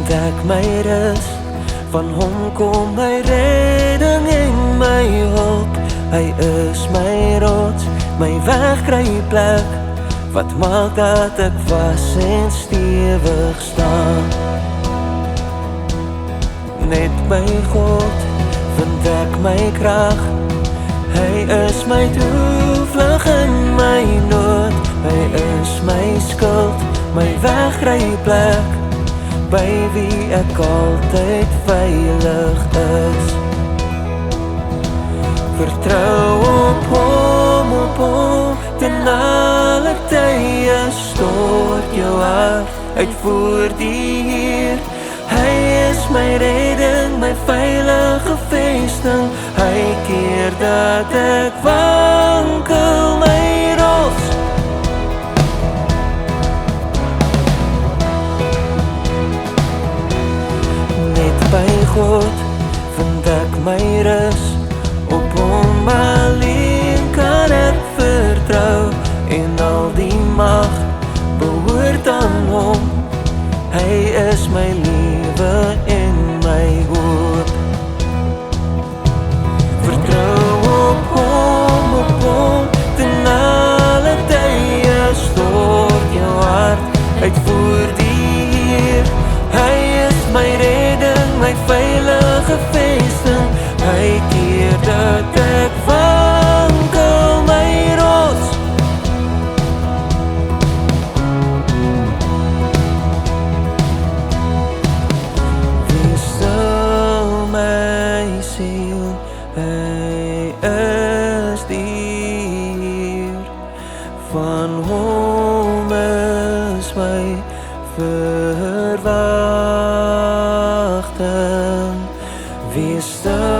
ontdek my rus, van hom kom my redding en my hulp. Hy is my rots, my wegkruipplek, wat maak dat ek vas en stewig staan. Net by God vind ek my krag, hy is my toevlug in my nood. Hy is my skild, my wegkruipplek, by wie ek altyd veilig is. Vertrou op hom, ten alle tye stort jou hart uit voor die Heer. Hy is my redding, my veilige vesting, hy keer dat ek wankel, my rots. Net by God vind ek my rus, op hom alleen kan ek vertrou, en al die mag behoort aan hom. Hy is my lewe en my hoop. Vertrou op hom, ten alle tye stort jou hart uit voor die Heer. Hy is my redding, my veilige vesting, hy keer dat ek wankel, my rots. Wees stil my siel, hy is die Heer, van hom is my verwagting. Wees stil